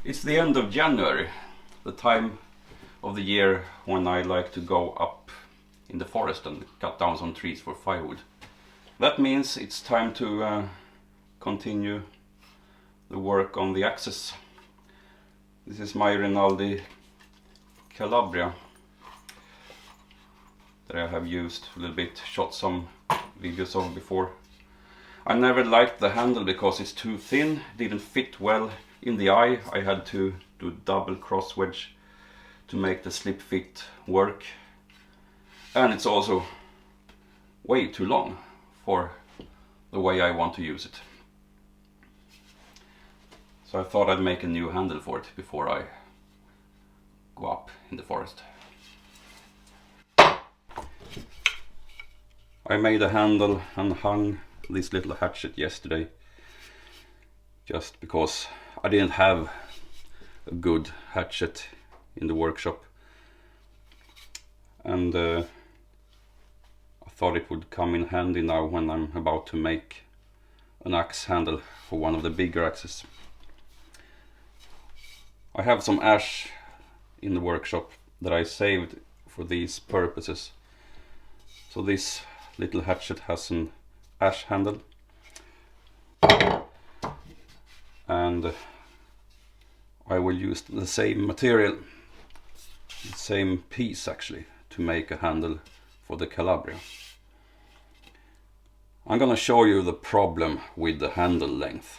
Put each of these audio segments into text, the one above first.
It's the end of January, the time of the year when I like to go up in the forest and cut down some trees for firewood. That means it's time to continue the work on the axes. This is my Rinaldi Calabria that I have used a little bit, shot some videos of before. I never liked the handle because it's too thin, didn't fit well in the eye. I had to do double cross wedge to make the slip fit work, and it's also way too long for the way I want to use it. So I thought I'd make a new handle for it before I go up in the forest. I made a handle and hung this little hatchet yesterday just because I didn't have a good hatchet in the workshop, and I thought it would come in handy now when I'm about to make an axe handle for one of the bigger axes. I have some ash in the workshop that I saved for these purposes. So this little hatchet has an ash handle, and I will use the same material, the same piece actually, to make a handle for the Calabria. I'm gonna show you the problem with the handle length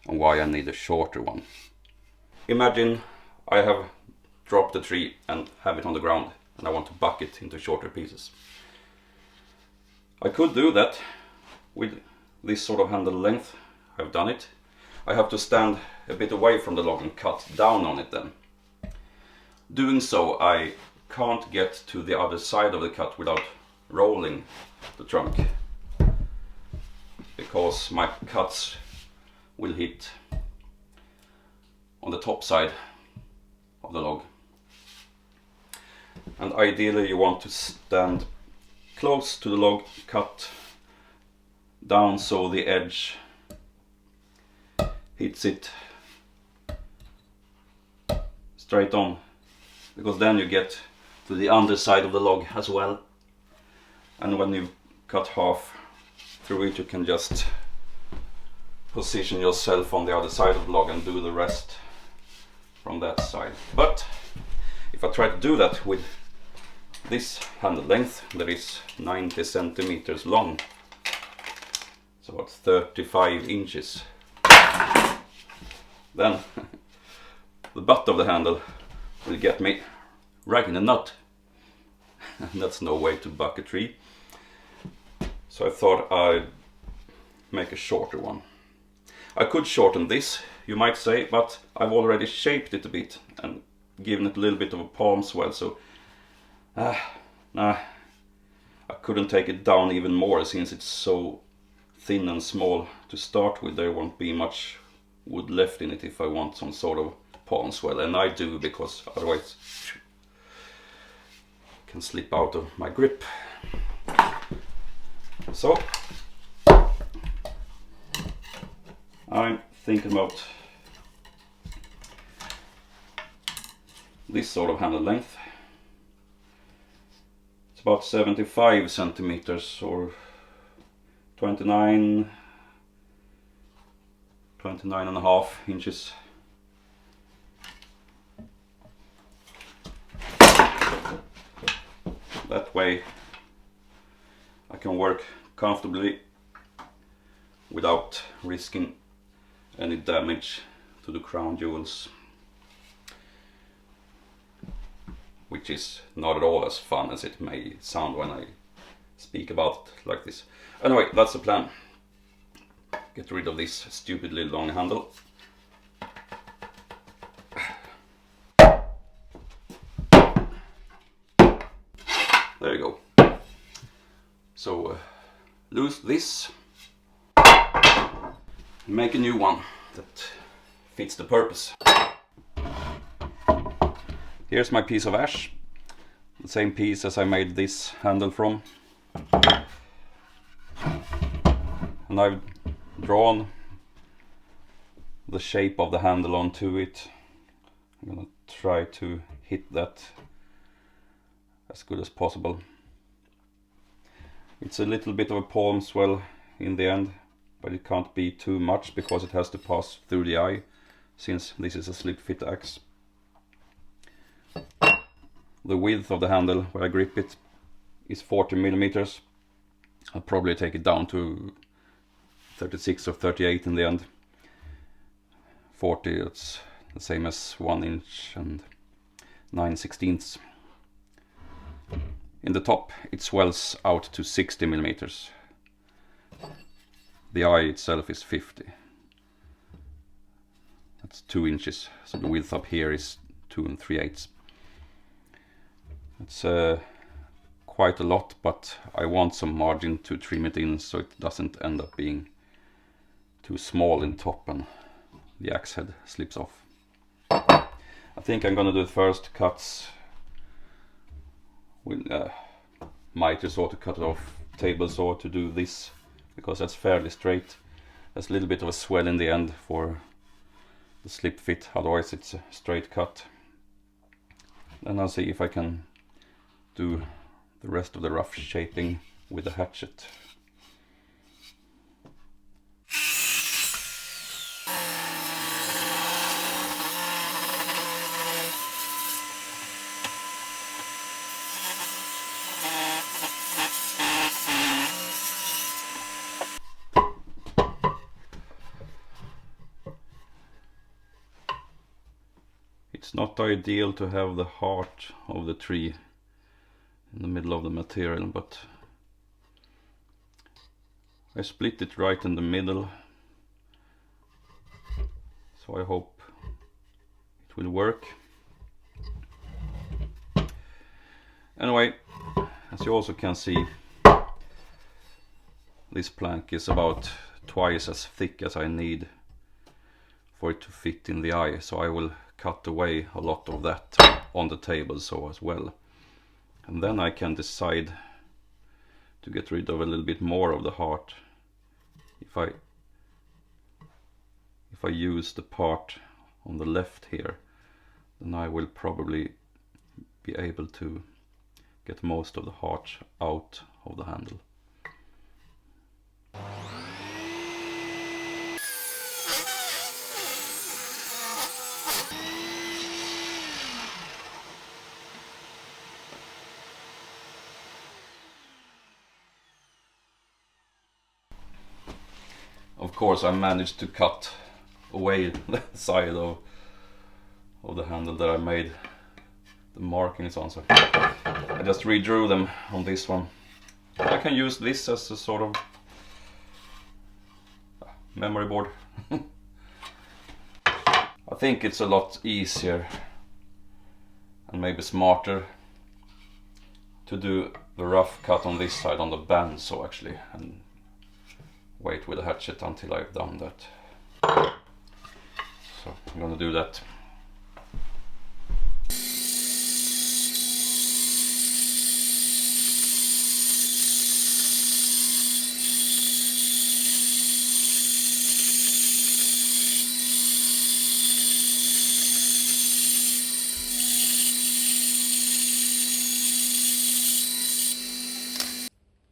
and why I need a shorter one. Imagine I have dropped a tree and have it on the ground and I want to buck it into shorter pieces. I could do that with this sort of handle length. I've done it. I have to stand a bit away from the log and cut down on it then. Doing so, I can't get to the other side of the cut without rolling the trunk, because my cuts will hit on the top side of the log. And ideally you want to stand close to the log, cut down so the edge hits it straight on, because then you get to the underside of the log as well, and when you cut half through it you can just position yourself on the other side of the log and do the rest from that side. But if I try to do that with this handle length that is 90 centimeters long, so about 35 inches, then the butt of the handle will get me right in a nut, and that's no way to buck a tree. So I thought I'd make a shorter one. I could shorten this, you might say, but I've already shaped it a bit and given it a little bit of a palm swell, so nah, I couldn't take it down even more since it's so thin and small to start with. There won't be much wood left in it if I want some sort of palm swell, and I do, because otherwise it can slip out of my grip. So I'm thinking about this sort of handle length. It's about 75 centimeters or 29 and a half inches. That way I can work comfortably without risking any damage to the crown jewels, which is not at all as fun as it may sound when I speak about it like this. Anyway, that's the plan. Get rid of this stupidly long handle. There you go. So lose this, make a new one that fits the purpose. Here's my piece of ash, the same piece as I made this handle from, and I've drawn the shape of the handle onto it I'm gonna try to hit that as good as possible. It's a little bit of a palm swell in the end, but it can't be too much because it has to pass through the eye, since this is a slip fit axe. The width of the handle where I grip it is 40 millimeters. I'll probably take it down to 36 or 38 in the end. 40, it's the same as 1 inch and 9/16. In the top it swells out to 60 millimeters. The eye itself is 50. That's 2 inches, so the width up here is 2 3/8. It's quite a lot, but I want some margin to trim it in so it doesn't end up being too small in top and the axe head slips off. I think I'm gonna do the first cuts with miter saw to cut it off, table saw to do this, because that's fairly straight. There's a little bit of a swell in the end for the slip fit, otherwise it's a straight cut. Then I'll see if I can do the rest of the rough shaping with the hatchet. It's not ideal to have the heart of the tree in the middle of the material, but I split it right in the middle, so I hope it will work. Anyway, as you also can see, this plank is about twice as thick as I need for it to fit in the eye, so I will cut away a lot of that on the table saw as well. And then I can decide to get rid of a little bit more of the heart. If I use the part on the left here, then I will probably be able to get most of the heart out of the handle. Of course I managed to cut away the side of the handle that I made the markings on, so I just redrew them on this one. I can use this as a sort of memory board. I think it's a lot easier and maybe smarter to do the rough cut on this side on the bandsaw actually, and wait with the hatchet until I've done that. So I'm gonna do that.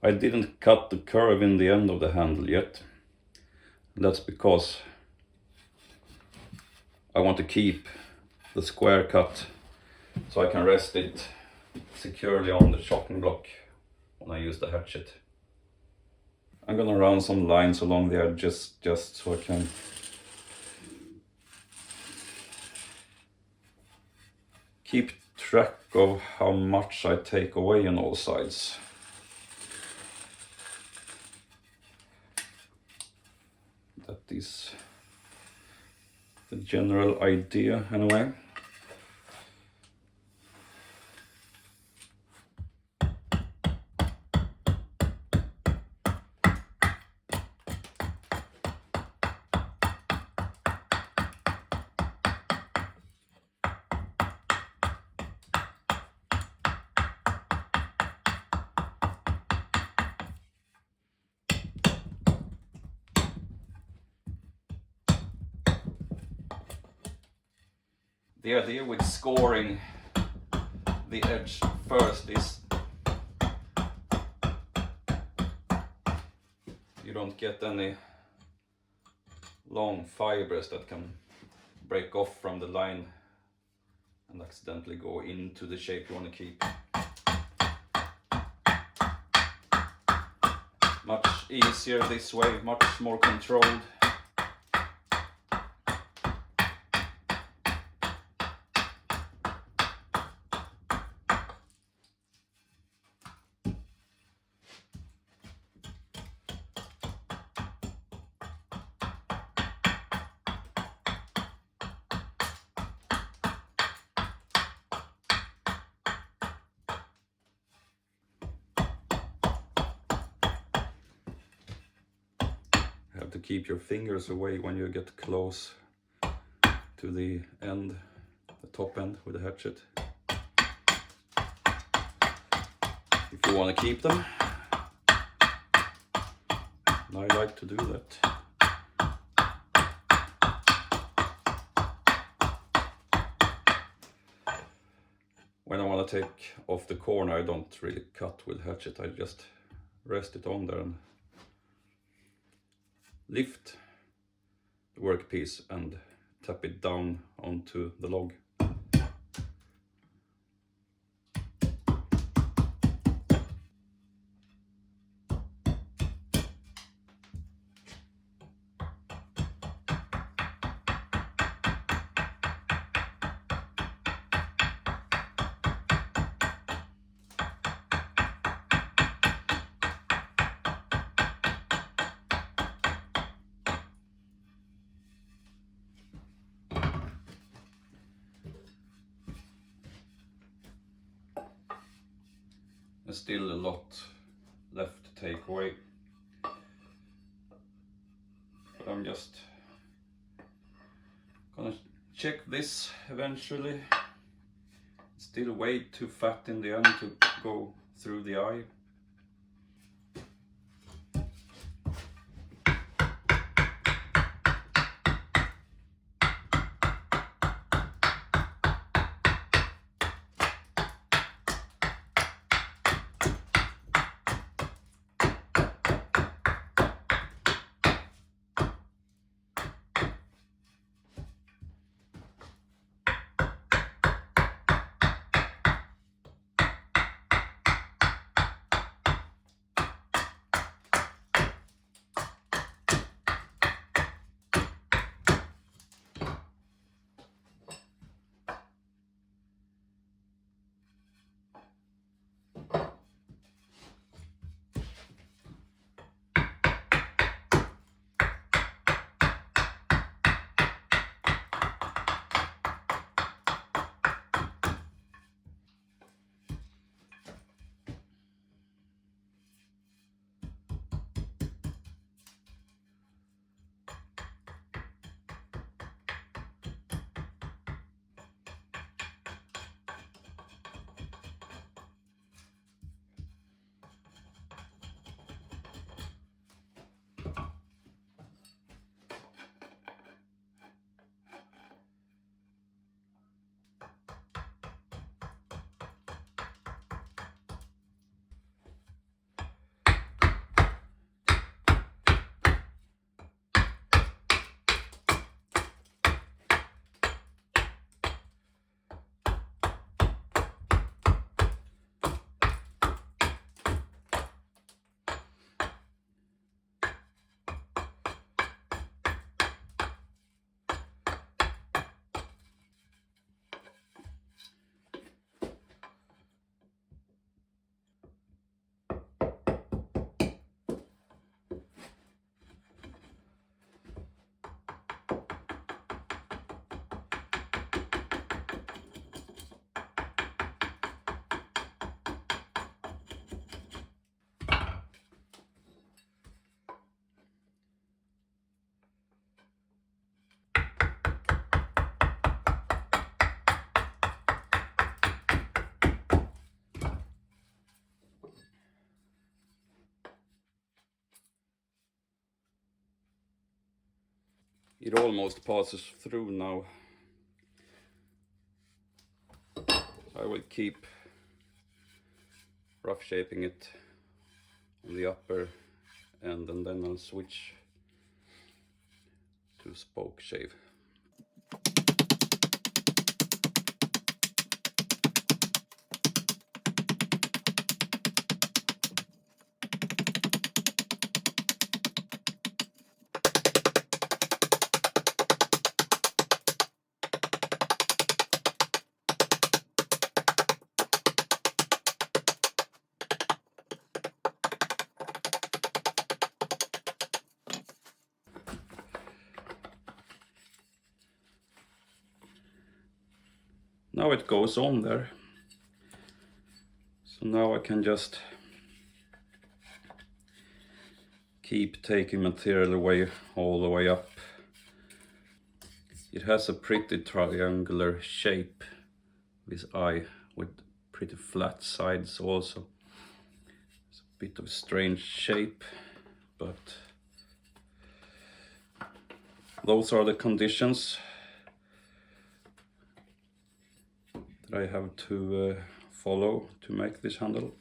I didn't cut the curve in the end of the handle yet. That's because I want to keep the square cut so I can rest it securely on the chopping block when I use the hatchet. I'm gonna run some lines along the edges just so I can keep track of how much I take away on all sides. That is the general idea anyway. The idea with scoring the edge first is you don't get any long fibers that can break off from the line and accidentally go into the shape you want to keep. Much easier this way, much more controlled. Have to keep your fingers away when you get close to the end, the top end with the hatchet. If you want to keep them. And I like to do that. When I want to take off the corner, I don't really cut with hatchet, I just rest it on there and lift the workpiece and tap it down onto the log. There's still a lot left to take away, but I'm just gonna check this eventually. It's still way too fat in the end to go through the eye. It almost passes through now. I will keep rough shaping it on the upper end, and then I'll switch to spoke shave. Now it goes on there. So now I can just keep taking material away all the way up. It has a pretty triangular shape, this eye, with pretty flat sides also. It's a bit of a strange shape, but those are the conditions that I have to follow to make this handle.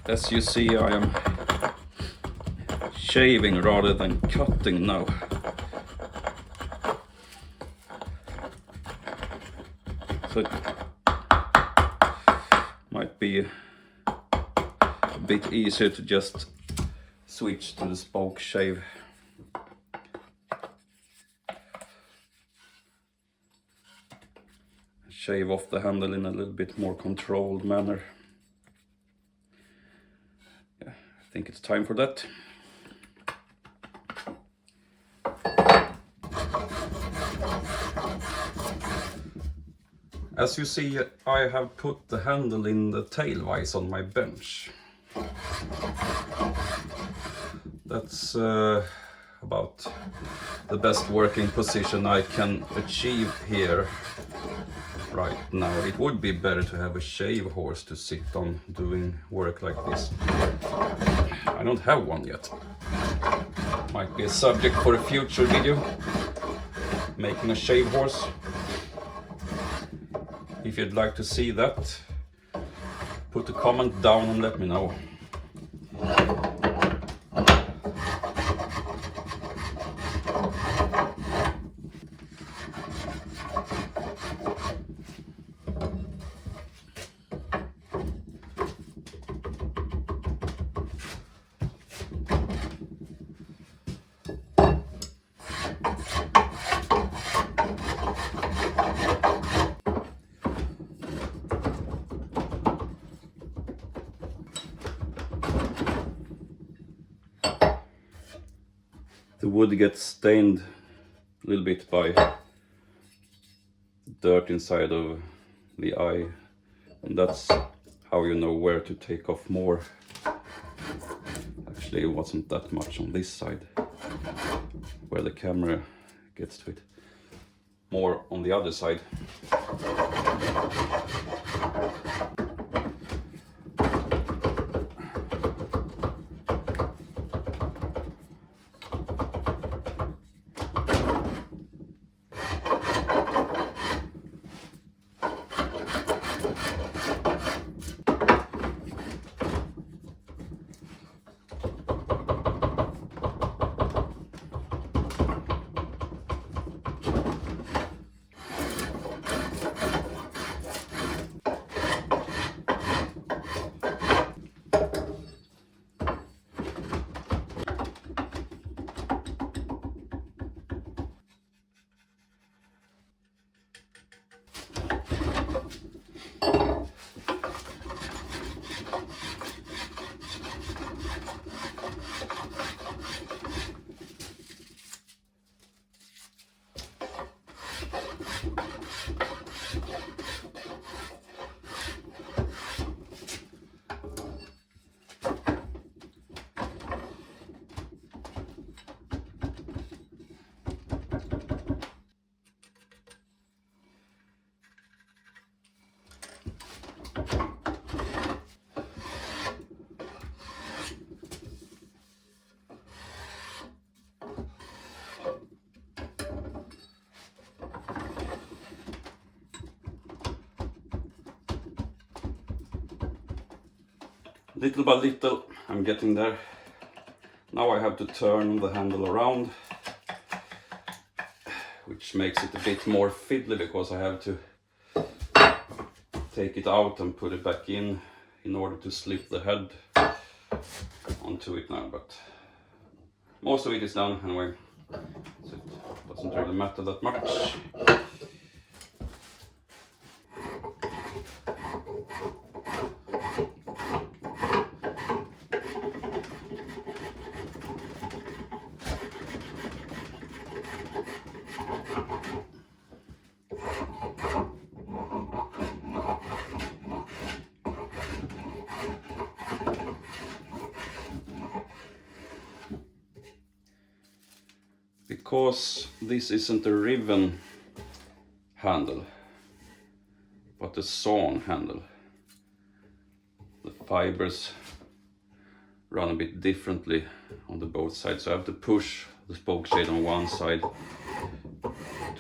As you see, I am shaving rather than cutting now. So it might be a bit easier to just switch to the spoke shave. Shave off the handle in a little bit more controlled manner. Yeah, I think it's time for that. As you see, I have put the handle in the tail vise on my bench. That's about the best working position I can achieve here right now. It would be better to have a shave horse to sit on doing work like this. I don't have one yet. Might be a subject for a future video, making a shave horse. If you'd like to see that, put a comment down and let me know. The wood gets stained a little bit by dirt inside of the eye, and that's how you know where to take off more. Actually, it wasn't that much on this side where the camera gets to it, more on the other side. Little by little, I'm getting there. Now I have to turn the handle around, which makes it a bit more fiddly because I have to take it out and put it back in order to slip the head onto it now. But most of it is done anyway, so it doesn't really matter that much. Because this isn't a riven handle, but a sawn handle, the fibers run a bit differently on the both sides, so I have to push the spoke shade on one side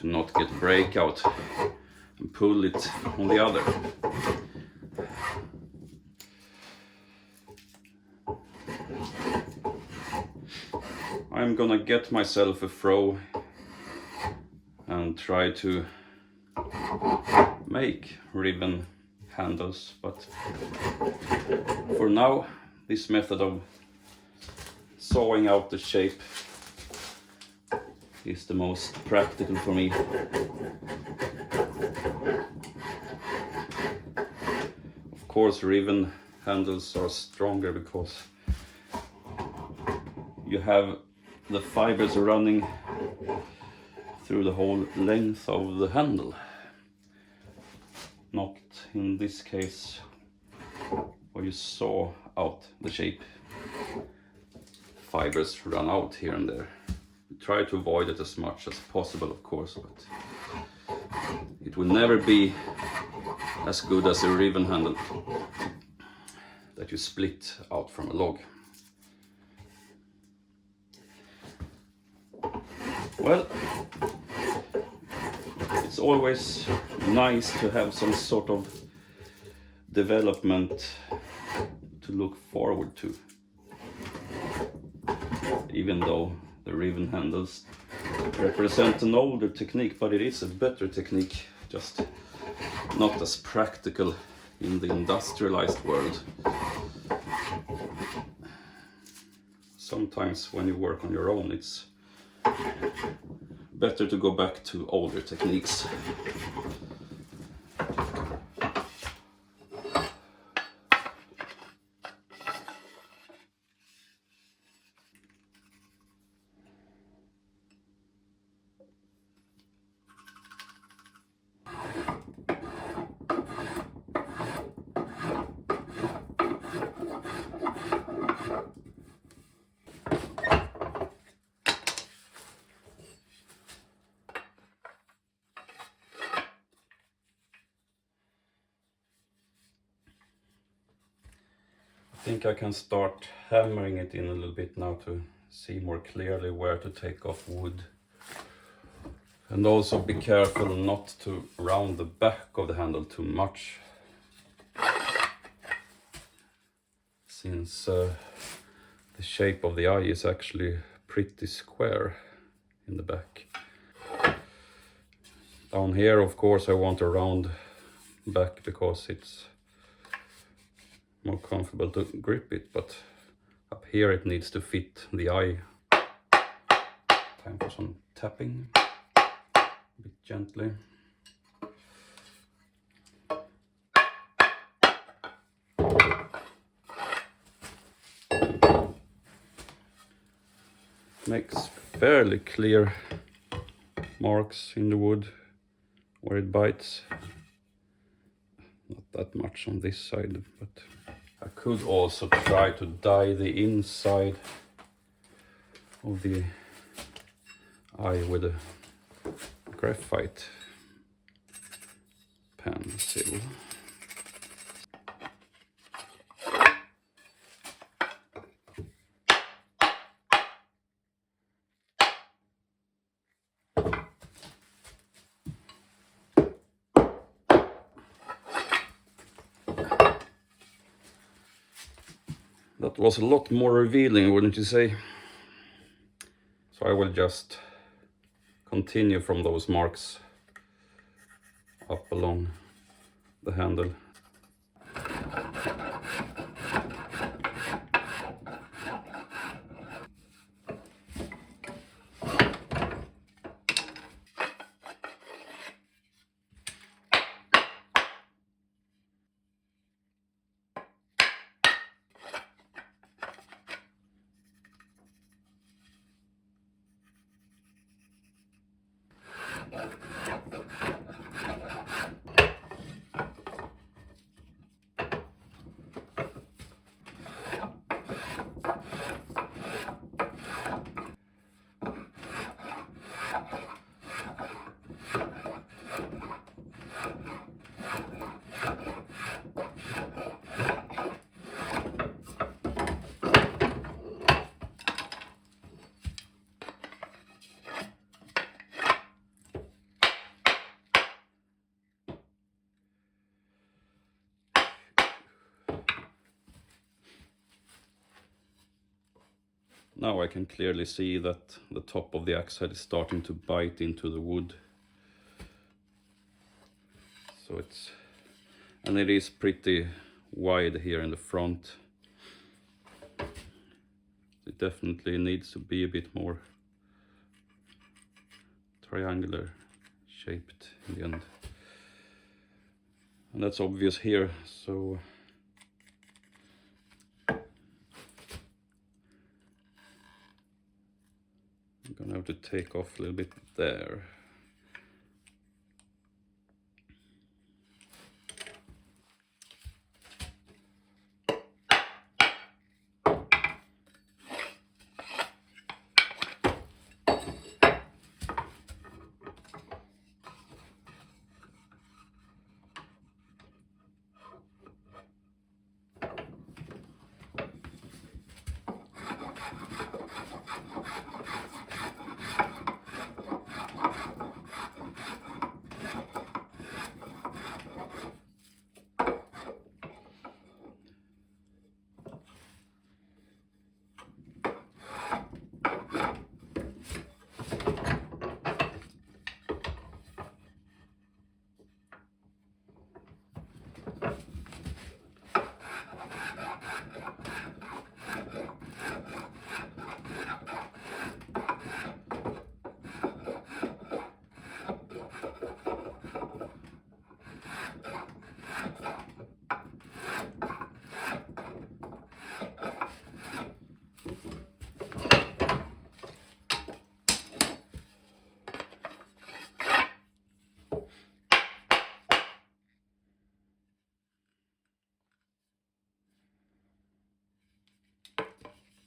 to not get breakout and pull it on the other. I'm gonna get myself a froe and try to make ribbon handles, but for now this method of sawing out the shape is the most practical for me. Of course, ribbon handles are stronger because you have the fibers running through the whole length of the handle. Not in this case where you saw out the shape. Fibers run out here and there. Try to avoid it as much as possible, of course, but it will never be as good as a ribbon handle that you split out from a log. Well, it's always nice to have some sort of development to look forward to, even though the ribbon handles represent an older technique, but it is a better technique, just not as practical in the industrialized world. Sometimes when you work on your own, it's better to go back to older techniques. I think I can start hammering it in a little bit now to see more clearly where to take off wood. And also be careful not to round the back of the handle too much, since the shape of the eye is actually pretty square in the back. Down here, of course, I want a round back because it's more comfortable to grip it, but up here it needs to fit the eye. Time for some tapping, a bit gently. Makes fairly clear marks in the wood where it bites. Not that much on this side, but I could also try to dye the inside of the eye with a graphite pencil. That was a lot more revealing, wouldn't you say? So I will just continue from those marks up along the handle. Now I can clearly see that the top of the axe head is starting to bite into the wood. So and it is pretty wide here in the front. It definitely needs to be a bit more triangular shaped in the end. And that's obvious here, so I'm gonna have to take off a little bit there.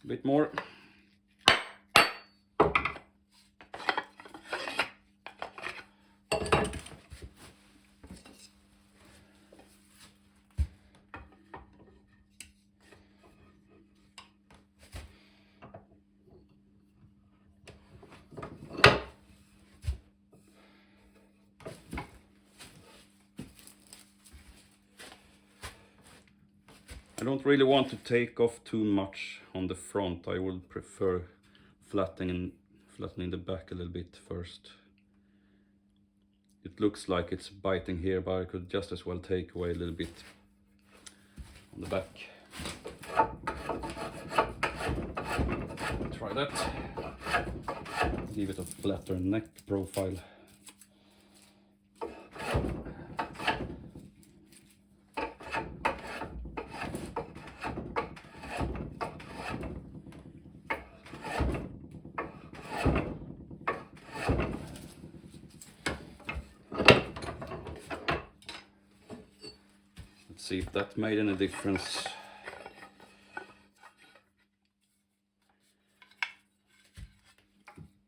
A bit more. I don't really want to take off too much on the front. I would prefer flattening the back a little bit first. It looks like it's biting here, but I could just as well take away a little bit on the back. Try that. Give it a flatter neck profile. See if that made any difference.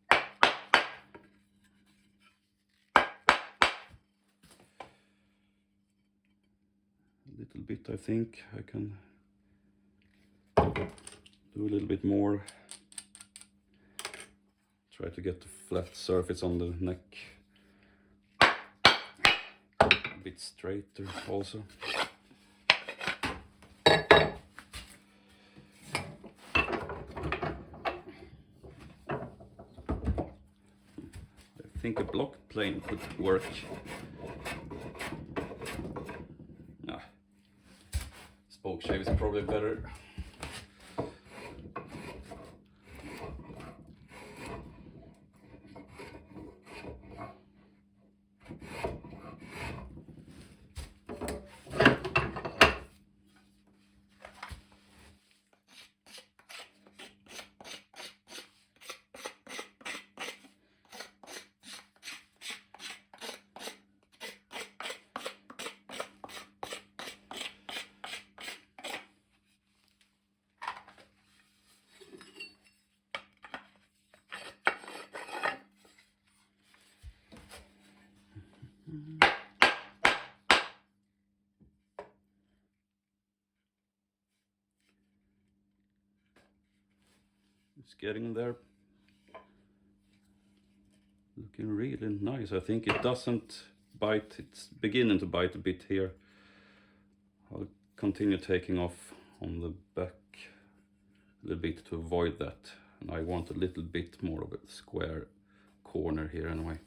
A little bit, I think. I can do a little bit more. Try to get the flat surface on the neck a bit straighter also. think a block plane could work. Ah, spoke shave is probably better. It's getting there. Looking really nice. I think it doesn't bite. It's beginning to bite a bit here. I'll continue taking off on the back a little bit to avoid that. And I want a little bit more of a square corner here anyway.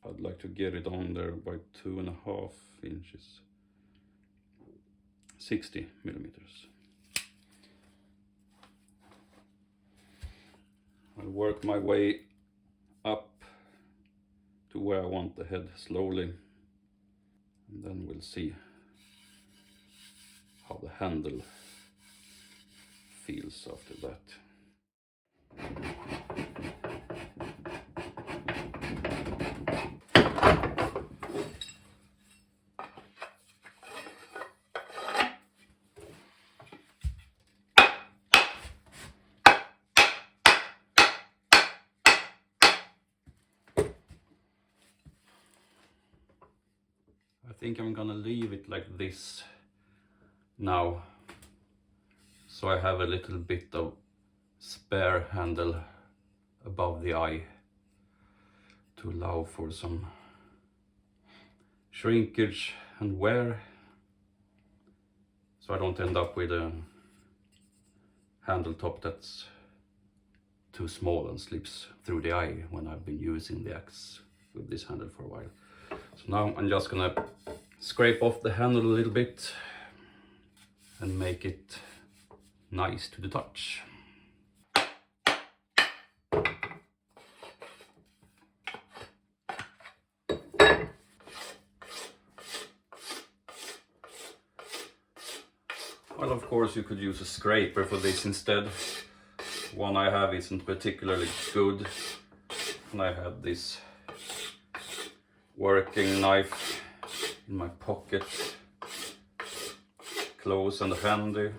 I'd like to get it on there by 2.5 inches, 60 millimeters. I'll work my way up to where I want the head slowly, and then we'll see how the handle feels after that. I think I'm gonna leave it like this now, so I have a little bit of spare handle above the eye to allow for some shrinkage and wear, so I don't end up with a handle top that's too small and slips through the eye when I've been using the axe with this handle for a while. So now I'm just gonna scrape off the handle a little bit. and make it nice to the touch. Well, of course you could use a scraper for this instead. One I have isn't particularly good, and I had this working knife in my pocket, close and handy.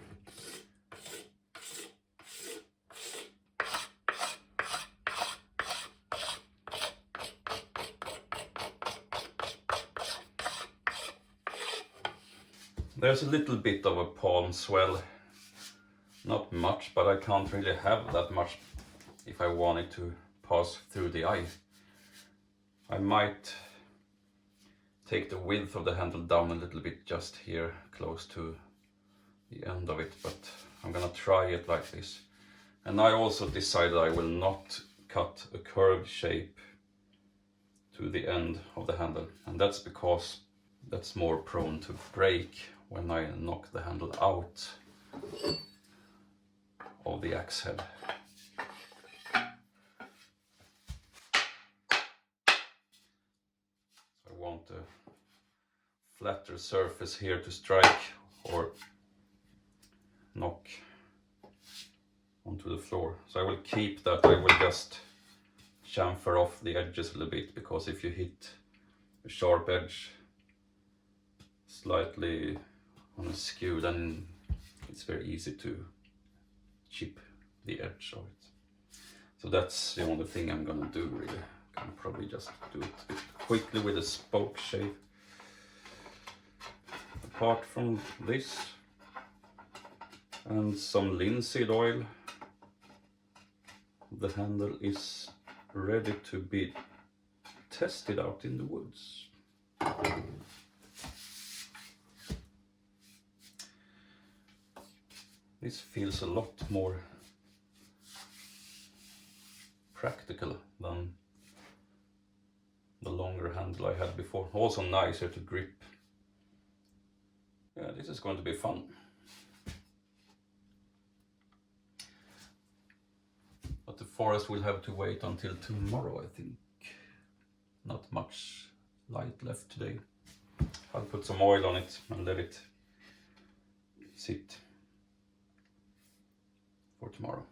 There's a little bit of a palm swell, not much, but I can't really have that much if I want it to pass through the eye. I might take the width of the handle down a little bit just here close to the end of it, but I'm gonna try it like this. And I also decided I will not cut a curved shape to the end of the handle, and that's because that's more prone to break when I knock the handle out of the axe head. I want a flatter surface here to strike or knock onto the floor. So I will keep that. I will just chamfer off the edges a little bit, because if you hit a sharp edge slightly on a skew, then it's very easy to chip the edge of it. So that's the only thing I'm gonna do really. I can probably just do it a bit quickly with a spoke shave. Apart from this and some linseed oil, the handle is ready to be tested out in the woods. This feels a lot more practical than the longer handle I had before. Also nicer to grip. Yeah, this is going to be fun. But the forest will have to wait until tomorrow, I think. Not much light left today. I'll put some oil on it and let it sit for tomorrow.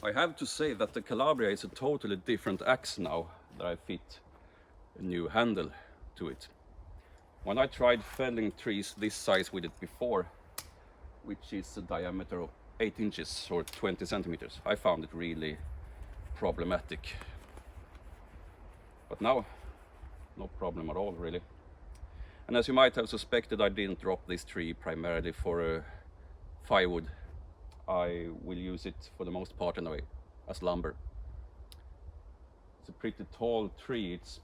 I have to say that the Calabria is a totally different axe now that I fit a new handle to it. When I tried felling trees this size with it before, which is a diameter of 8 inches or 20 centimeters, I found it really problematic. But now, no problem at all really. And as you might have suspected, I didn't drop this tree primarily for firewood. I will use it for the most part anyway, as lumber. It's a pretty tall tree. It's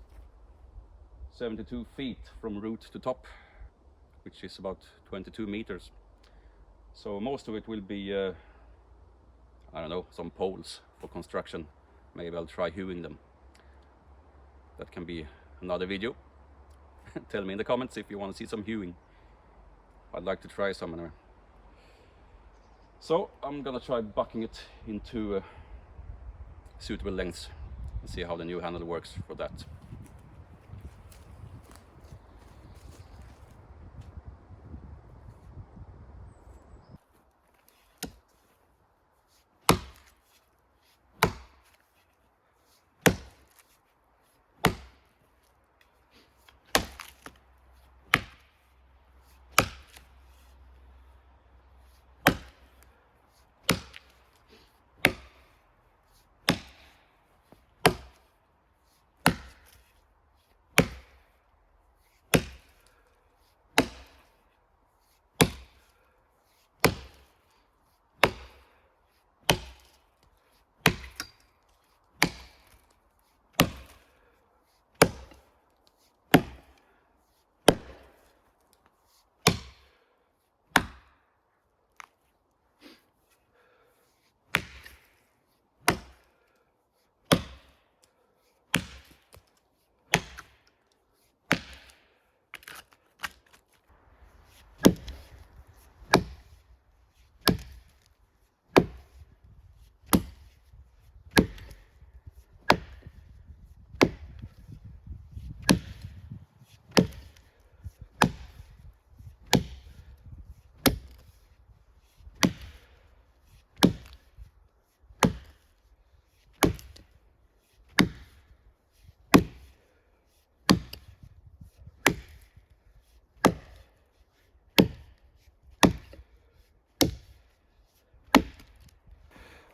72 feet from root to top, which is about 22 meters. So most of it will be, I don't know, some poles for construction. Maybe I'll try hewing them. That can be another video. Tell me in the comments if you want to see some hewing. I'd like to try some anyway. So I'm gonna try bucking it into suitable lengths and see how the new handle works for that.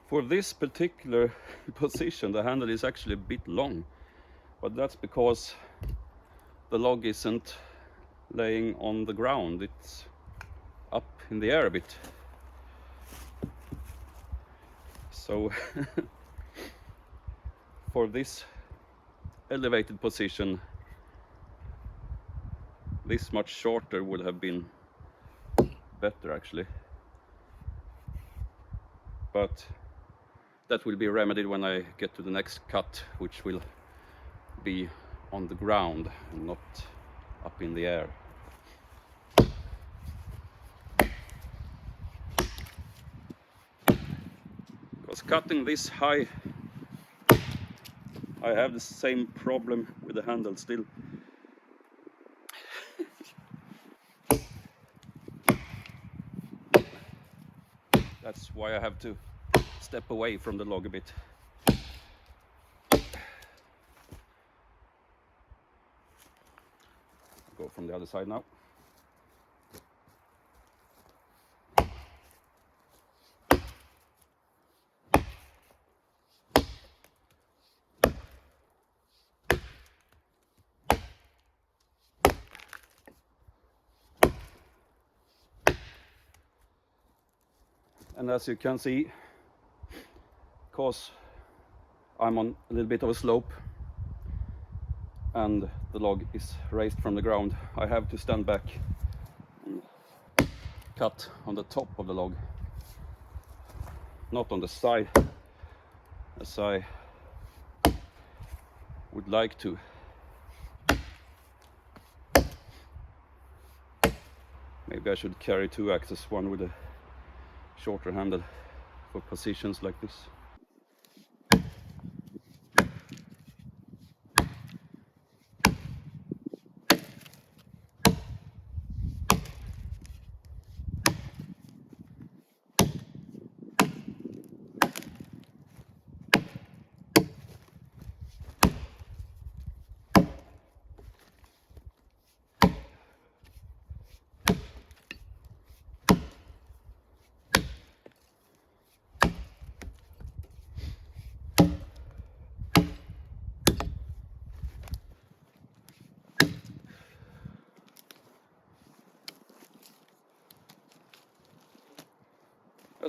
For this particular position, the handle is actually a bit long, but that's because the log isn't laying on the ground, it's up in the air a bit. So for this elevated position, this much shorter would have been better actually. But that will be remedied when I get to the next cut, which will be on the ground and not up in the air. Because cutting this high, I have the same problem with the handle still. That's why I have to step away from the log a bit. Go from the other side now. And as you can see, because I'm on a little bit of a slope and the log is raised from the ground, I have to stand back and cut on the top of the log, not on the side as I would like to. Maybe I should carry two axes, one with a shorter handle for positions like this.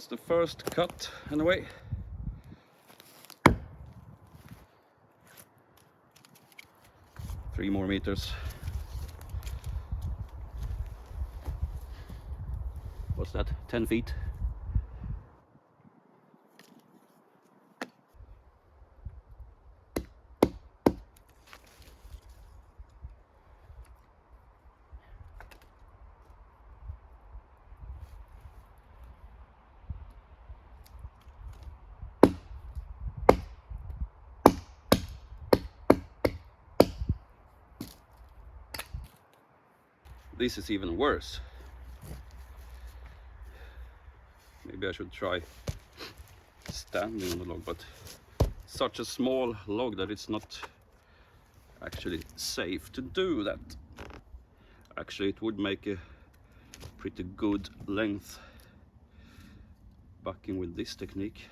That's the first cut anyway. Three more meters. What's that? 10 feet. This is even worse. Maybe I should try standing on the log, but such a small log that it's not actually safe to do that. Actually, it would make a pretty good length bucking with this technique.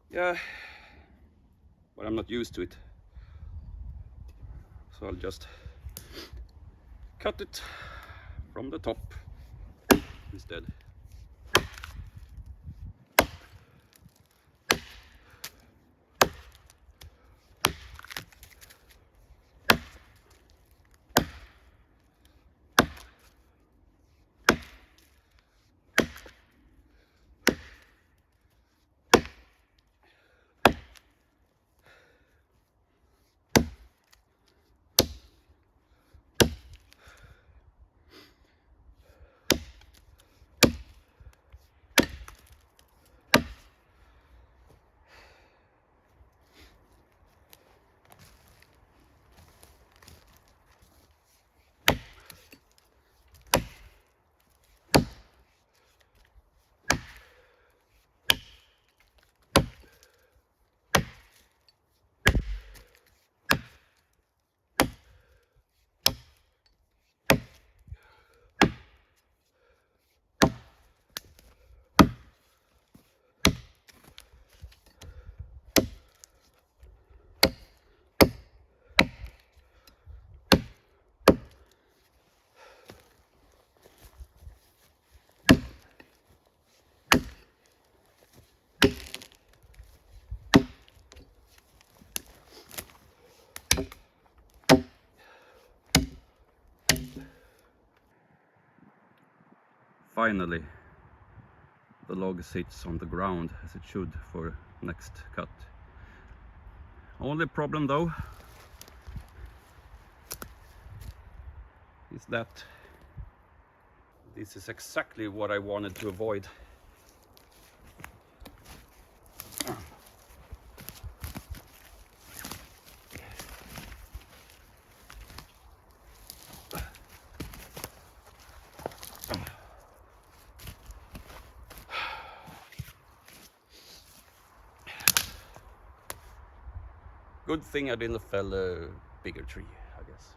Yeah, but I'm not used to it, so I'll just cut it from the top instead. Finally, the log sits on the ground as it should for next cut. Only problem though is that this is exactly what I wanted to avoid. Good thing I didn't fell a bigger tree, I guess.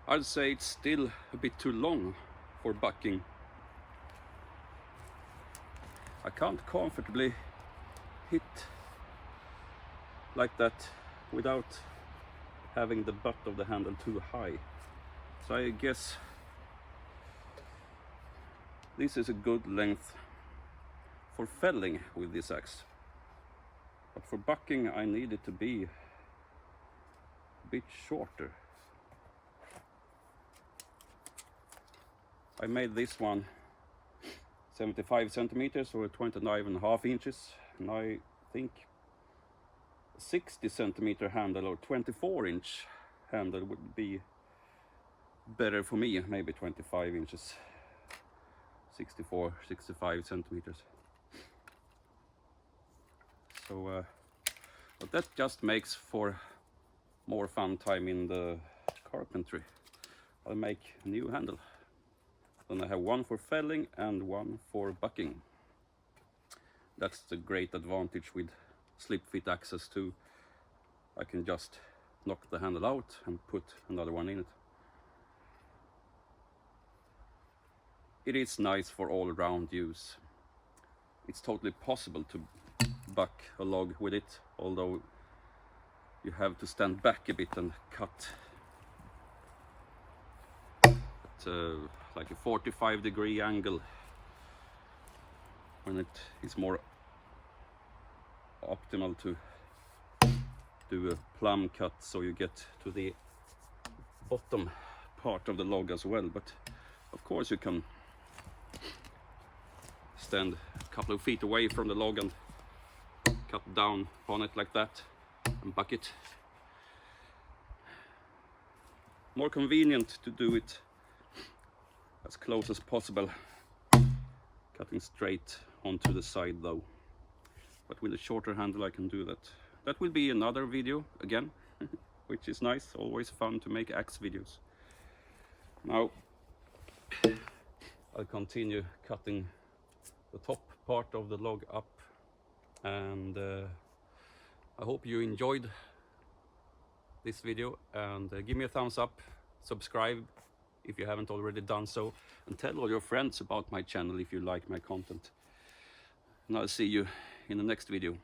I'd say it's still a bit too long for bucking. I can't comfortably hit like that without having the butt of the handle too high. So I guess this is a good length for felling with this axe. But for bucking I need it to be a bit shorter. I made this one 75 centimeters or 29.5 inches, and I think 60 centimeter handle or 24-inch handle would be better for me, maybe 25 inches, 64, 65 centimeters. So but that just makes for more fun time in the carpentry. I'll make a new handle. Then I have one for felling and one for bucking. That's the great advantage with slip fit axes too. I can just knock the handle out and put another one in it. It is nice for all-round use. It's totally possible to buck a log with it, although you have to stand back a bit and cut like a 45-degree angle when it is more optimal to do a plumb cut, so you get to the bottom part of the log as well. But of course you can stand a couple of feet away from the log and cut down on it like that and buck it. More convenient to do it as close as possible, cutting straight onto the side though. But with a shorter handle I can do that. That will be another video again, which is nice, always fun to make axe videos. Now I'll continue cutting the top part of the log up, and I hope you enjoyed this video, and give me a thumbs up, subscribe if you haven't already done so, and tell all your friends about my channel if you like my content. And I'll see you in the next video.